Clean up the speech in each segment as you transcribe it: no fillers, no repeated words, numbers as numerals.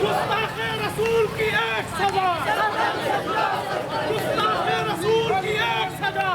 गुस्ताखे रसूल की एक सजा, गुस्ताखे रसूल की एक सजा।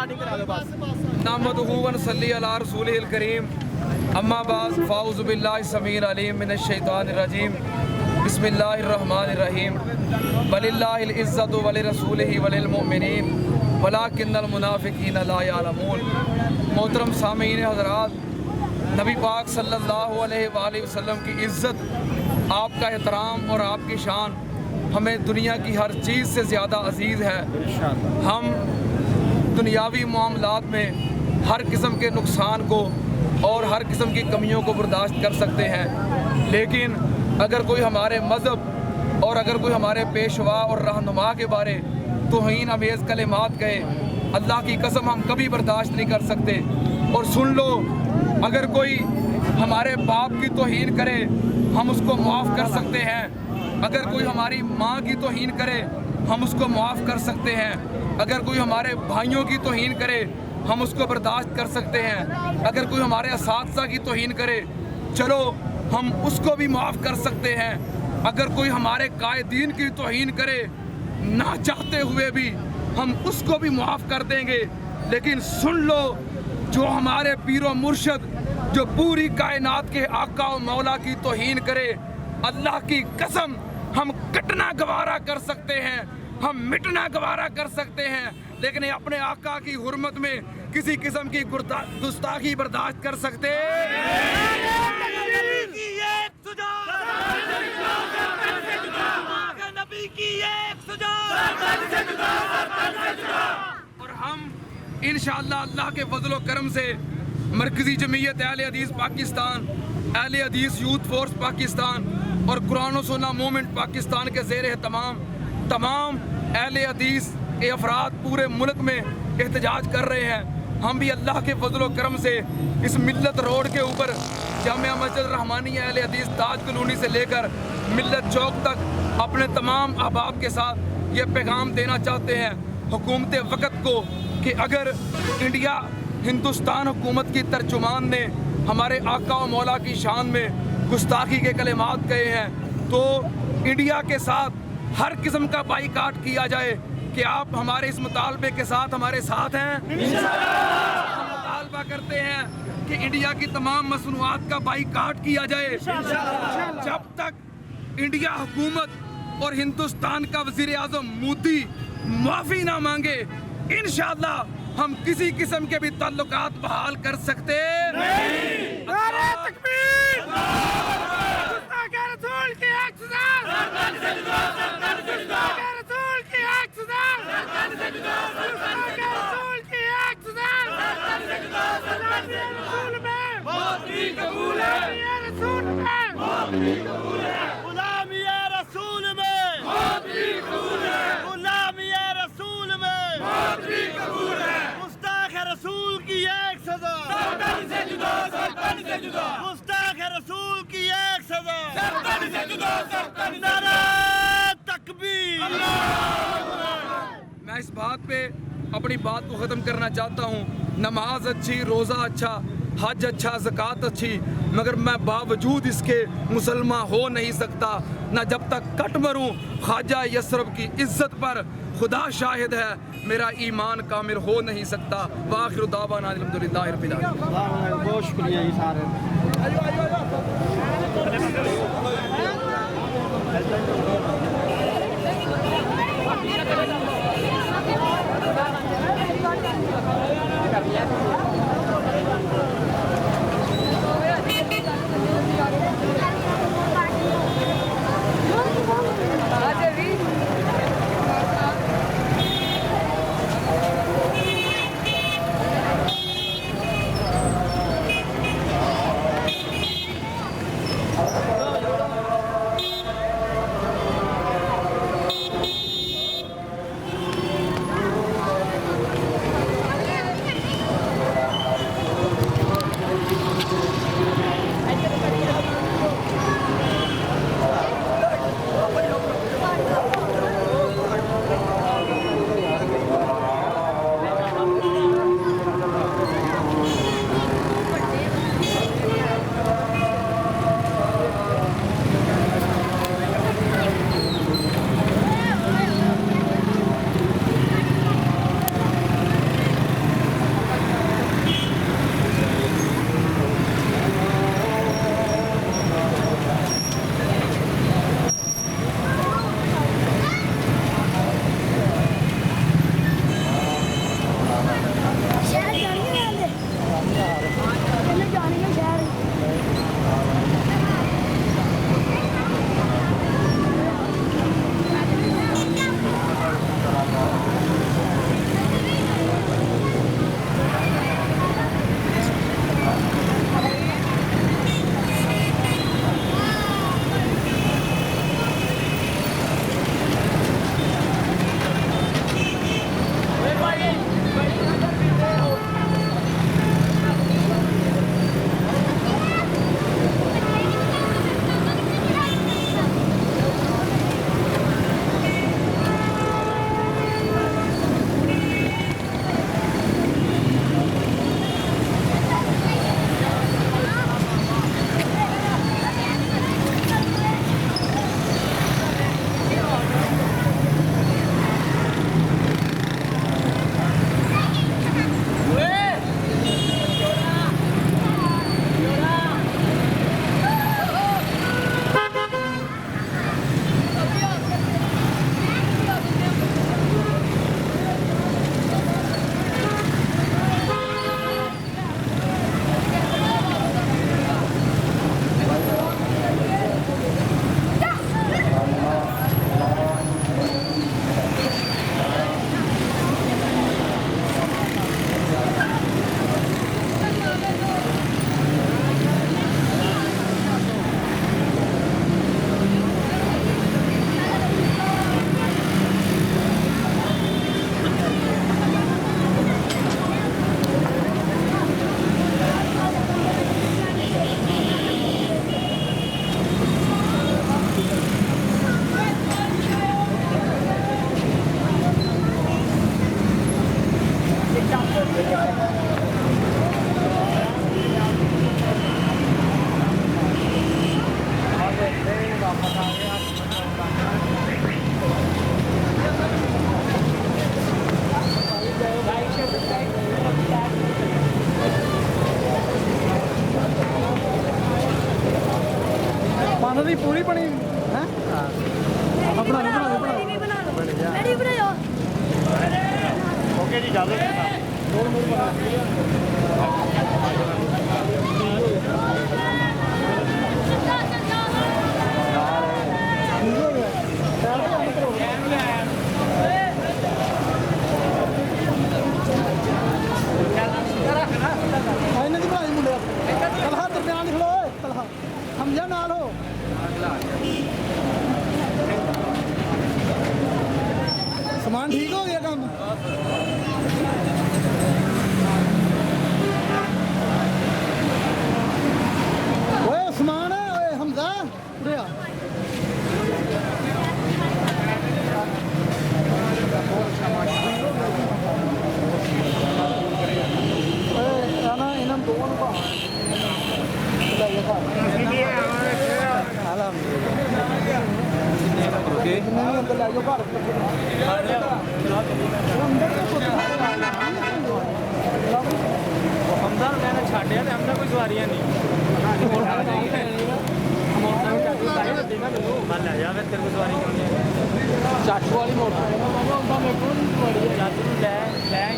नहमदुहु व नसल्ली अला रसूलिहिल करीम अम्मा बाद फ़ाऊज़ु बिल्लाहि समीइल अलीम मिनश शैतानिर रजीम बिस्मिल्लाहिर रहमानिर रहीम वलिल्लाहिल इज़्ज़तु वलिरसूलिहि वलिल मुमिनीन वलाकिन्नल मुनाफ़िक़ीन ला यअलमून। मोहतरम सामीईन हज़रात, नबी पाक सल्लल्लाहु अलैहि वसल्लम की इज़्ज़त, आपका एहतराम और आपकी शान हमें दुनिया की हर चीज़ से ज़्यादा अजीज़ है। हम दुनियावी मामलात में हर किस्म के नुकसान को और हर किस्म की कमियों को बर्दाश्त कर सकते हैं, लेकिन अगर कोई हमारे मज़हब और अगर कोई हमारे पेशवा और रहनुमा के बारे तौहीन अमेज़ कलिमात कहे, अल्लाह की कसम हम कभी बर्दाश्त नहीं कर सकते। और सुन लो, अगर कोई हमारे बाप की तौहीन करे हम उसको माफ़ कर सकते हैं, अगर कोई हमारी माँ की तौहीन करे हम उसको माफ़ कर सकते हैं, अगर कोई हमारे भाइयों की तौहीन करे हम उसको बर्दाश्त कर सकते हैं, अगर कोई हमारे असातिज़ा की तौहीन करे चलो हम उसको भी माफ़ कर सकते हैं, अगर कोई हमारे कायदीन की तौहीन करे ना चाहते हुए भी हम उसको भी माफ़ कर देंगे। लेकिन सुन लो, जो हमारे पीरो मुर्शद जो पूरी कायनात के आका और मौला की तौहीन करे, अल्लाह की कसम हम कटना गवारा कर सकते हैं, हम मिटना गवारा कर सकते हैं, लेकिन अपने आका की हुर्मत में किसी किस्म की गुस्ताखी बर्दाश्त कर सकते। और हम इंशाअल्लाह अल्लाह के फजल व करम से मरकज़ी जमीयत अहले हदीस पाकिस्तान, अहले हदीस यूथ फोर्स पाकिस्तान और कुरान व सुन्नह मूवमेंट पाकिस्तान के ज़ेर तमाम अहले हदीस के अफराद पूरे मुल्क में एहतजाज कर रहे हैं। हम भी अल्लाह के फजल व करम से इस मिल्लत रोड के ऊपर जामिया मस्जिद रहमानिया अहले हदीस ताज कॉलोनी से लेकर मिल्लत चौक तक अपने तमाम अहबाब के साथ ये पैगाम देना चाहते हैं हुकूमत वक़्त को कि अगर इंडिया हिंदुस्तान हुकूमत की तर्जुमान ने हमारे आका व मौला की शान में गुस्ताखी के कलिमात कहे हैं तो इंडिया के साथ हर किस्म का बाईकाट किया जाए। कि आप हमारे इस मुतालबे के साथ हमारे साथ हैं। हम मुतालबा करते हैं कि इंडिया की तमाम मसनूआत का बाईकाट किया जाए। जब तक इंडिया हुकूमत और हिंदुस्तान का वज़ीर आज़म मोदी माफ़ी ना मांगे, इंशाअल्लाह हम किसी किस्म के भी ताल्लुकात बहाल कर सकते नहीं। नारे तकबीर, रसूल की मैं इस बात पे अपनी बात को ख़त्म करना चाहता हूँ। नमाज अच्छी, रोज़ा अच्छा, हज अच्छा, ज़कात अच्छी, मगर मैं बावजूद इसके मुसलमान हो नहीं सकता ना जब तक कट मरूँ। ख्वाजा यसरब की इज़्ज़त पर खुदा शाहिद है, मेरा ईमान कामिल हो नहीं सकता। वाखिर दावाना अल्हम्दुलिल्लाहि रब्बिल आलमीन। बहुत शुक्रिया जी सारे। ਤੇਰੀ ਪੂਰੀ ਬਣੀ ਹੈ ਆਪਣਾ ਨਹੀਂ ਬਣਾ ਮੇਰੀ ਬਣਾਇਓ ਓਕੇ ਜੀ ਜਾਵੇ ਇਹਨਾਂ ਦੀ ਬਣਾਈ ਮੁੰਡੇ ਤਲਹਾ ਦਰਮਿਆਨ ਖਲੋ ਓਏ ਤਲਹਾ ਹਮਜ਼ਾ ਨਾਲ ਹੋ ਸਮਾਨ ਠੀਕ ਹੋ ਗਿਆ ਕੰਮ ਓਏ ਸਮਾਨ ਓਏ ਹਮਜ਼ਾ ਉਰੇ ਆ ਇਹਨਾਂ ਦੋਵਾਂ ਨੂੰ ਭਾਵਾਂ ਲਾਈਏ ਓਕੇ ਨਹੀਂ ਅੰਦਰ ਲਾਈਓ ਘਰ ਹਮਦਾਰ ਮੈਂ ਛੱਡਿਆ ਤੇ ਹਮਦਾ ਕੋਈ ਸਵਾਰੀਆਂ ਨਹੀਂ ਲੈ ਜਾ ਫਿਰ ਤੇਰੇ ਕੋਲ ਸਵਾਰੀ ਕਿਉਂ ਨਹੀਂ ਚਾਚੂ ਵਾਲੀ ਮੋਟਰ ਚਾਚੂ ਨੂੰ ਲੈ